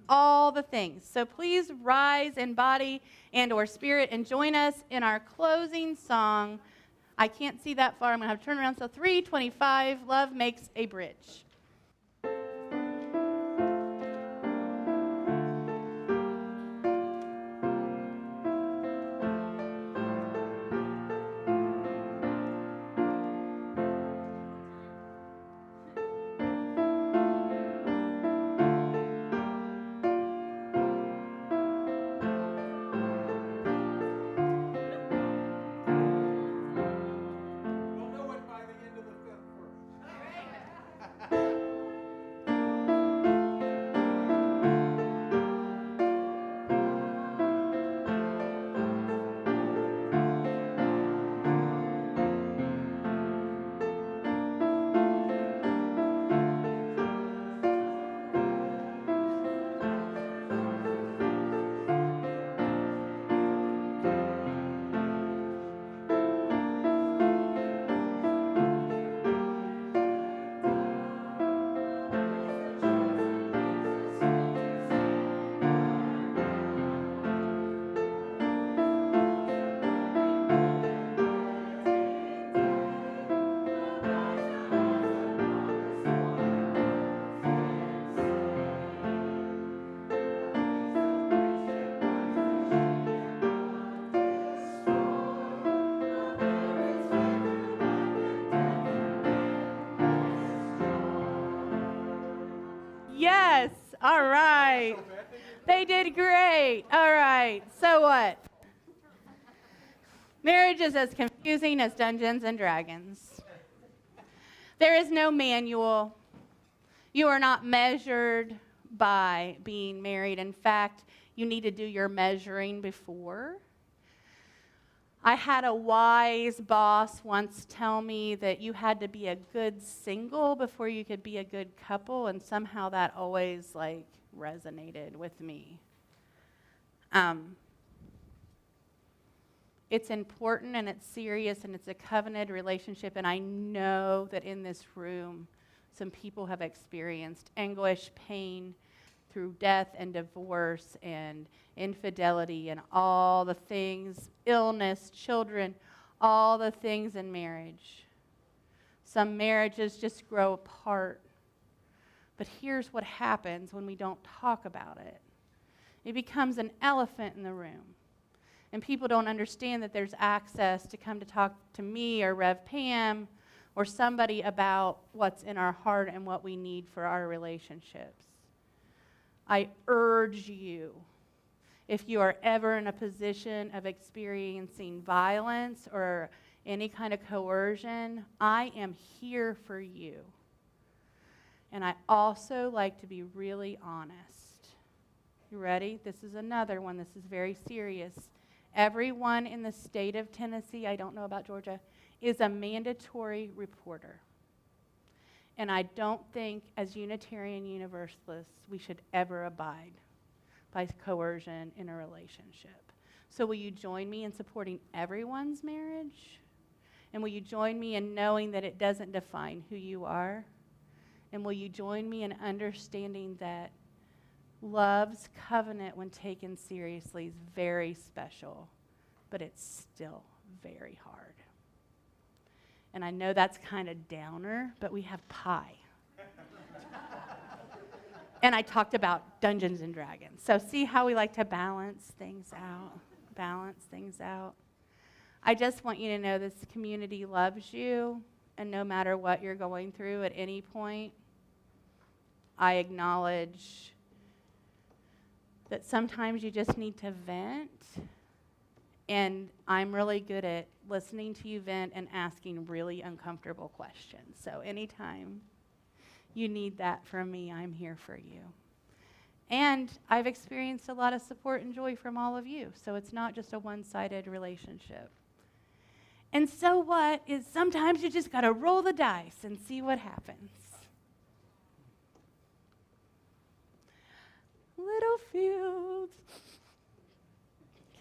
All the things. So please rise in body and or spirit and join us in our closing song. I can't see that far. I'm going to have to turn around. So 325, Love Makes a Bridge. Yes. All right. They did great. All right. So what? Marriage is as confusing as Dungeons and Dragons. There is no manual. You are not measured by being married. In fact, you need to do your measuring before. I had a wise boss once tell me that you had to be a good single before you could be a good couple, and somehow that always resonated with me. It's important and it's serious and it's a covenanted relationship, and I know that in this room some people have experienced anguish, pain through death and divorce and infidelity and all the things, illness, children, all the things in marriage. Some marriages just grow apart. But here's what happens when we don't talk about it. It becomes an elephant in the room. And people don't understand that there's access to come to talk to me or Rev Pam or somebody about what's in our heart and what we need for our relationships. I urge you, if you are ever in a position of experiencing violence or any kind of coercion, I am here for you. And I also like to be really honest. You ready? This is another one. This is very serious. Everyone in the state of Tennessee, I don't know about Georgia, is a mandatory reporter. And I don't think, as Unitarian Universalists, we should ever abide by coercion in a relationship. So will you join me in supporting everyone's marriage? And will you join me in knowing that it doesn't define who you are? And will you join me in understanding that love's covenant, when taken seriously, is very special, but it's still very hard. And I know that's kind of downer, but we have pie. And I talked about Dungeons and Dragons. So see how we like to balance things out? Balance things out. I just want you to know this community loves you, and no matter what you're going through at any point, I acknowledge that sometimes you just need to vent, And I'm really good at listening to you vent and asking really uncomfortable questions. So anytime you need that from me, I'm here for you. And I've experienced a lot of support and joy from all of you. So it's not just a one-sided relationship. And so what is sometimes you just got to roll the dice and see what happens. Littlefield,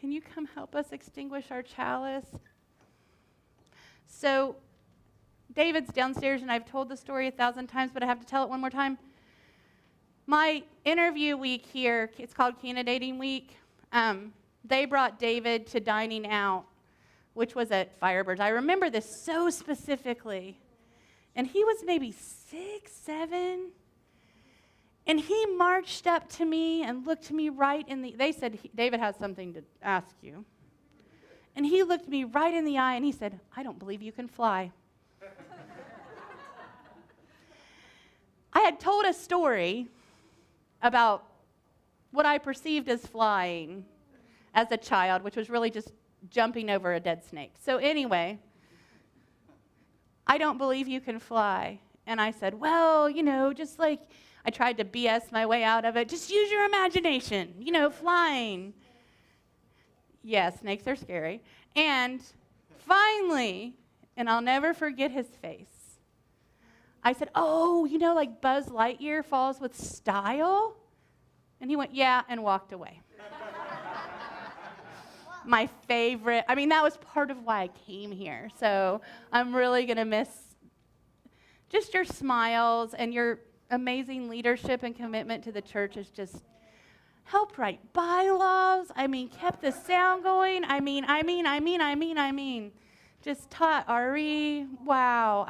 can you come help us extinguish our chalice? So David's downstairs, and I've told the story 1,000 times, but I have to tell it one more time. My interview week here, it's called Candidating Week. They brought David to dining out, which was at Firebirds. I remember this so specifically. And he was maybe 6, 7. And he marched up to me and looked me right in the, they said, David has something to ask you. And he looked me right in the eye and he said, I don't believe you can fly. I had told a story about what I perceived as flying as a child, which was really just jumping over a dead snake. So anyway, I don't believe you can fly. And I said, well, just like, I tried to BS my way out of it. Just use your imagination, flying. Yeah, snakes are scary. And finally, and I'll never forget his face, I said, oh, like Buzz Lightyear falls with style? And he went, yeah, and walked away. My favorite, that was part of why I came here. So I'm really going to miss just your smiles and your amazing leadership and commitment to the church is just helped write bylaws. Kept the sound going. Just taught RE. Wow.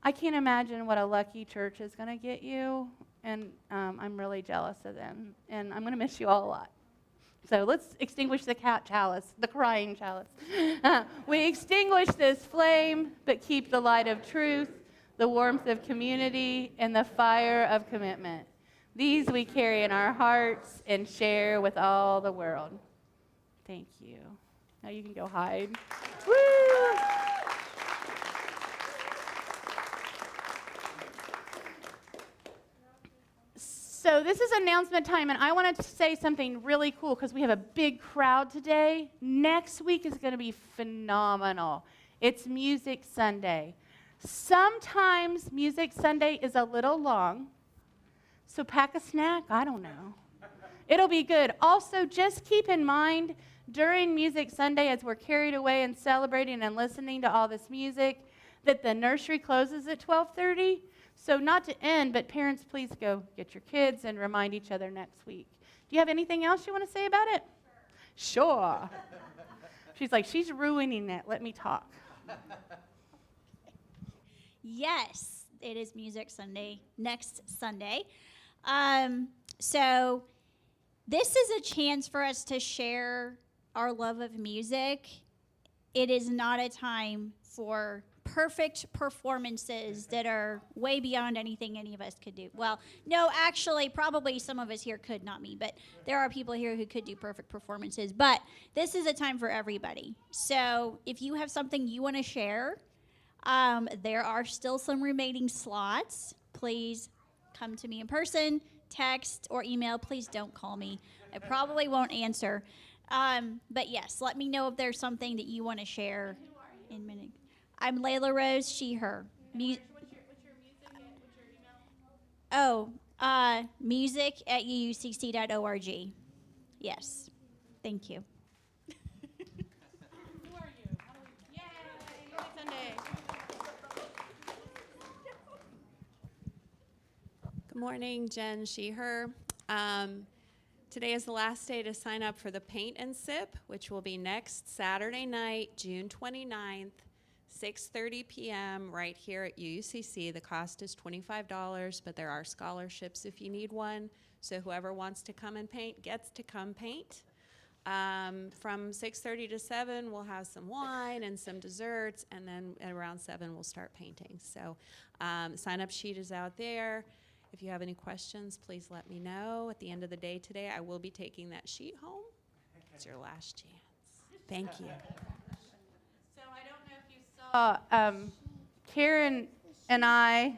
I can't imagine what a lucky church is going to get you. And I'm really jealous of them. And I'm going to miss you all a lot. So let's extinguish the chalice, the crying chalice. We extinguish this flame, but keep the light of truth, the warmth of community, and the fire of commitment. These we carry in our hearts and share with all the world. Thank you. Now you can go hide. Woo! So this is announcement time, and I wanted to say something really cool because we have a big crowd today. Next week is going to be phenomenal. It's Music Sunday. Sometimes Music Sunday is a little long, so pack a snack. I don't know. It'll be good. Also, just keep in mind during Music Sunday, as we're carried away and celebrating and listening to all this music, that the nursery closes at 12:30. So not to end, but parents, please go get your kids and remind each other next week. Do you have anything else you want to say about it? Sure. She's like, she's ruining it. Let me talk. Yes, it is Music Sunday, next Sunday. So this is a chance for us to share our love of music. It is not a time for perfect performances that are way beyond anything any of us could do. Well, no, actually, probably some of us here could, not me, but there are people here who could do perfect performances. But this is a time for everybody. So if you have something you want to share, there are still some remaining slots. Please come to me in person, text, or email. Please don't call me. I probably won't answer. But yes, let me know if there's something that you want to share in minutes. I'm Layla Rose, she, her. What's your email? music@uucc.org. Yes. Thank you. Who are you? Yay! Music Sunday. Good morning, Jen, she, her. Today is the last day to sign up for the Paint and Sip, which will be next Saturday night, June 29th. 6:30 p.m. right here at UUCC. The cost is $25, but there are scholarships if you need one. So whoever wants to come and paint gets to come paint. From 6:30 to 7, we'll have some wine and some desserts, and then at around 7, we'll start painting. So sign-up sheet is out there. If you have any questions, please let me know. At the end of the day today, I will be taking that sheet home. It's your last chance. Thank you. So I don't know if you saw, Karen and I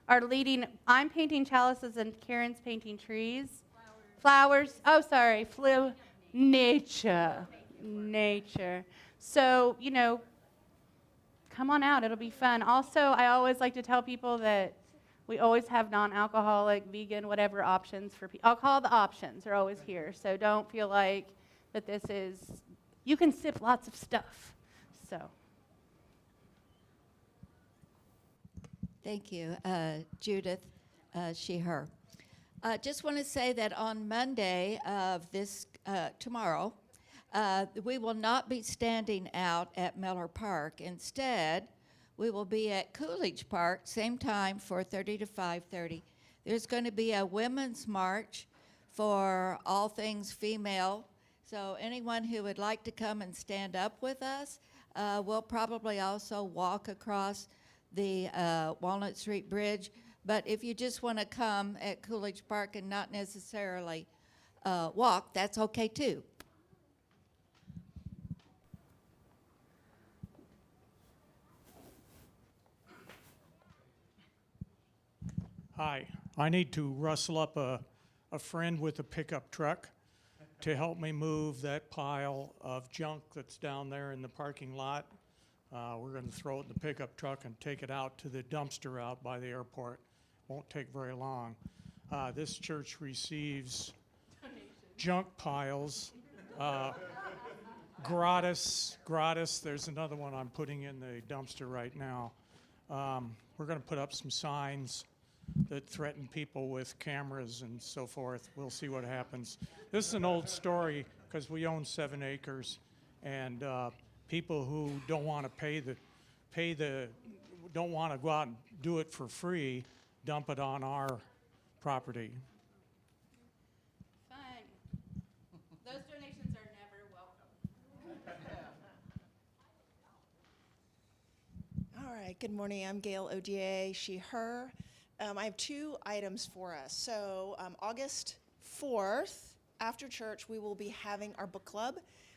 are leading. I'm painting chalices and Karen's painting trees. Flowers. Oh, sorry. Nature. Nature. So, come on out. It'll be fun. Also, I always like to tell people that we always have non-alcoholic, vegan, whatever options for people. Alcohol, the options are always here. So don't feel like that this is, you can sip lots of stuff. So. Thank you, Judith, she, her. Just want to say that on Monday of tomorrow, we will not be standing out at Miller Park. Instead, we will be at Coolidge Park, same time, 4:30 to 5:30. There's going to be a women's march for all things female. So anyone who would like to come and stand up with us, will probably also walk across the Walnut Street Bridge. But if you just want to come at Coolidge Park and not necessarily walk, that's okay too. Hi, I need to rustle up a friend with a pickup truck to help me move that pile of junk that's down there in the parking lot. We're going to throw it in the pickup truck and take it out to the dumpster out by the airport. Won't take very long. This church receives junk piles, gratis. There's another one I'm putting in the dumpster right now. We're going to put up some signs that threaten people with cameras and so forth. We'll see what happens. This is an old story because we own 7 acres, and people who don't want to don't want to go out and do it for free, dump it on our property. Fun. Those donations are never welcome. All right, good morning. I'm Gail Odier, she, her. I have 2 items for us. So August 4th, after church, we will be having our book club.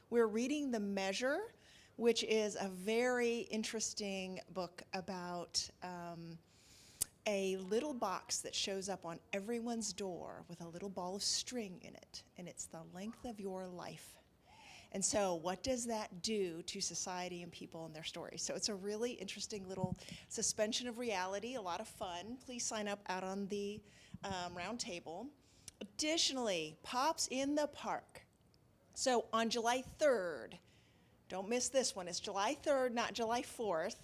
We're reading The Measure, which is a very interesting book about a little box that shows up on everyone's door with a little ball of string in it, and it's the length of your life. And so what does that do to society and people and their stories? So it's a really interesting little suspension of reality, a lot of fun. Please sign up out on the round table. Additionally, Pops in the Park. So on July 3rd, don't miss this one. It's July 3rd, not July 4th.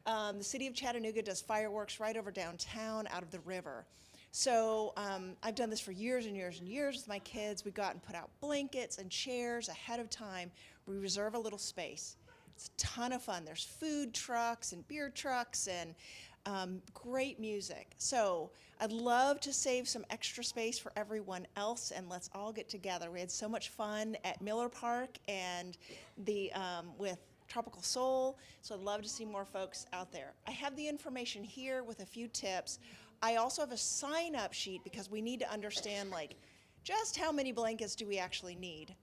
The city of Chattanooga does fireworks right over downtown out of the river. So I've done this for years and years and years with my kids. We go out and put out blankets and chairs ahead of time. We reserve a little space. It's a ton of fun. There's food trucks and beer trucks and great music. So I'd love to save some extra space for everyone else, and let's all get together. We had so much fun at Miller Park and with Tropical Soul, so I'd love to see more folks out there. I have the information here with a few tips. I also have a sign-up sheet because we need to understand just how many blankets do we actually need.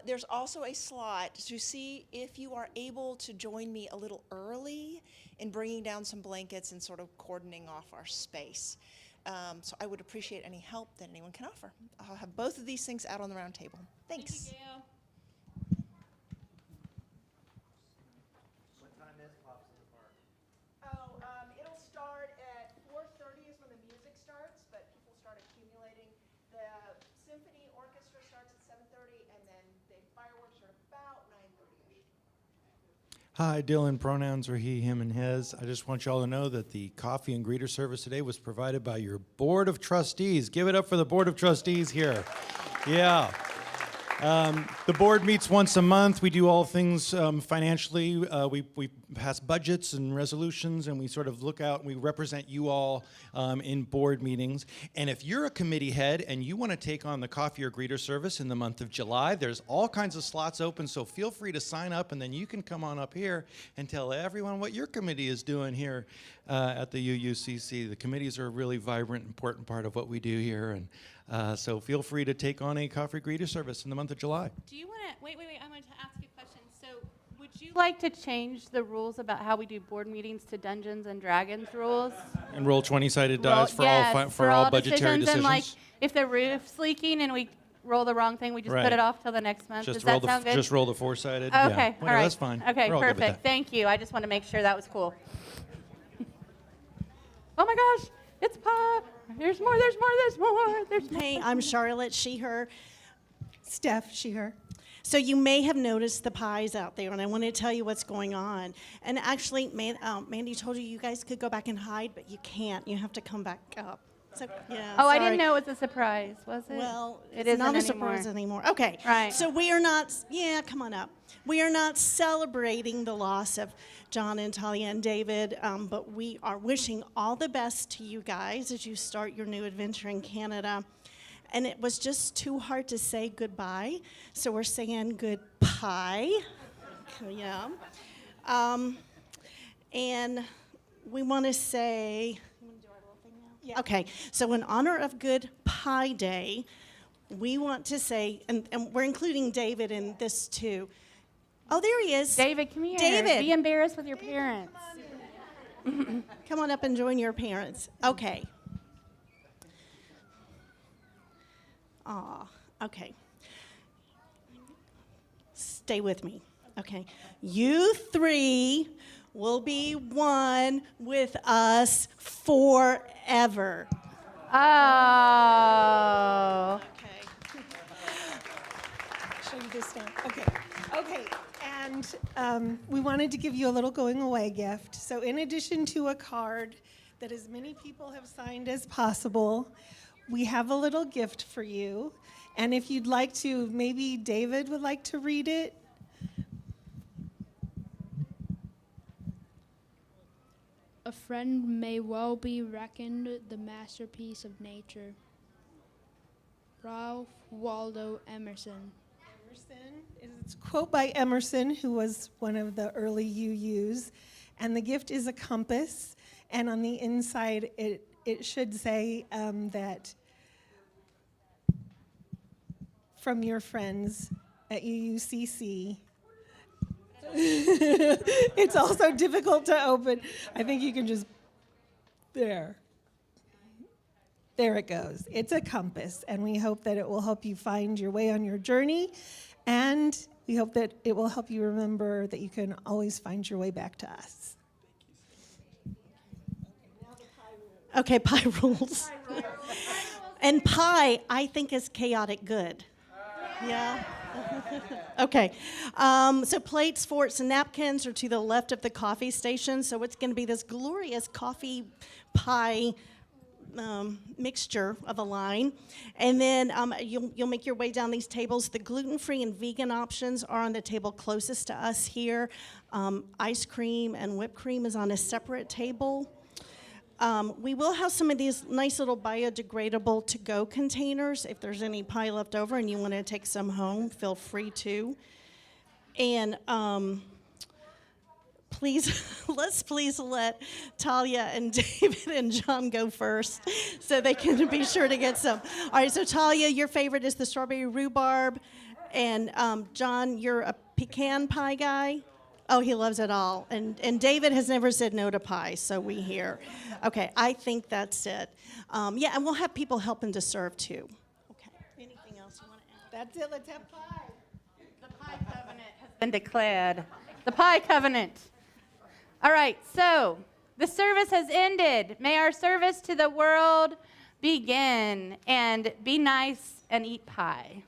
There's also a slot to see if you are able to join me a little early in bringing down some blankets and sort of cordoning off our space. So I would appreciate any help that anyone can offer. I'll have both of these things out on the round table. Thanks. Thank you, Gail. It'll start at 4:30 is when the music starts, but people start accumulating. The symphony orchestra starts at 7:30, and then the fireworks are about 9:30. Hi, Dylan. Pronouns are he, him, and his. I just want y'all to know that the coffee and greeter service today was provided by your Board of Trustees. Give it up for the Board of Trustees here. Yeah. The board meets once a month. We do all things financially. We pass budgets and resolutions, and we sort of look out and we represent you all in board meetings. And if you're a committee head and you want to take on the coffee or greeter service in the month of July, there's all kinds of slots open, so feel free to sign up, and then you can come on up here and tell everyone what your committee is doing here at the UUCC. The committees are a really vibrant, important part of what we do here, and so feel free to take on a coffee greeter service in the month of July. Do you want to, wait, I wanted to ask you a question. So would you like to change the rules about how we do board meetings to Dungeons and Dragons rules? And roll 20-sided dice for Yes, all budgetary decisions. And like, if the roof's leaking and we roll the wrong thing, we just Right. put it off till the next month. Just Does roll that sound good? Just roll the 4-sided. Okay, Yeah. all Whatever, right. that's fine. Okay, We're all good with perfect. that. Thank you. I just want to make sure that was cool. Oh my gosh, it's pop. There's more. Hey, I'm Charlotte, she, her. Steph, she, her. So you may have noticed the pies out there, and I want to tell you what's going on. And actually, Mandy told you guys could go back and hide, but you can't. You have to come back up. So, yeah, Oh, I sorry. didn't know it was a surprise, was it? Well, it it's isn't not a anymore. surprise anymore. Okay. Right. So we are not, come on up. We are not celebrating the loss of John and Talia and David, but we are wishing all the best to you guys as you start your new adventure in Canada. And it was just too hard to say goodbye, so we're saying good pie. Yeah. And we want to say, yeah. Okay, so in honor of Good Pie Day, we want to say, and we're including David in this too. Oh, there he is. David, come here. David. Be embarrassed with your parents. Come on up and join your parents. Okay. Aw, okay. Stay with me. Okay. You three will be one with us forever. Oh. Okay. Show you this now. Okay. Okay. And we wanted to give you a little going away gift. So in addition to a card that as many people have signed as possible, we have a little gift for you. And if you'd like to, maybe David would like to read it. A friend may well be reckoned the masterpiece of nature. Ralph Waldo Emerson. It's a quote by Emerson, who was one of the early UUs. And the gift is a compass. And on the inside, it should say that from your friends at UUCC. It's also difficult to open. I think you can just, there it goes. It's a compass, and we hope that it will help you find your way on your journey, and we hope that it will help you remember that you can always find your way back to us. Okay, pie rules. And pie, I think, is chaotic good. Yeah. Okay. So plates, forks, and napkins are to the left of the coffee station. So it's going to be this glorious coffee pie mixture of a line. And then you'll make your way down these tables. The gluten-free and vegan options are on the table closest to us here. Ice cream and whipped cream is on a separate table. We will have some of these nice little biodegradable to-go containers. If there's any pie left over and you want to take some home, feel free to. And let's please let Talia and David and John go first so they can be sure to get some. All right, so Talia, your favorite is the strawberry rhubarb. And John, you're a pecan pie guy? Oh, he loves it all. And David has never said no to pie, so we hear. Okay, I think that's it. Yeah, and we'll have people helping to serve too. Okay, anything else you want to add? That's it, let's have pie. The pie covenant has been declared. The pie covenant. All right, so the service has ended. May our service to the world begin, and be nice and eat pie.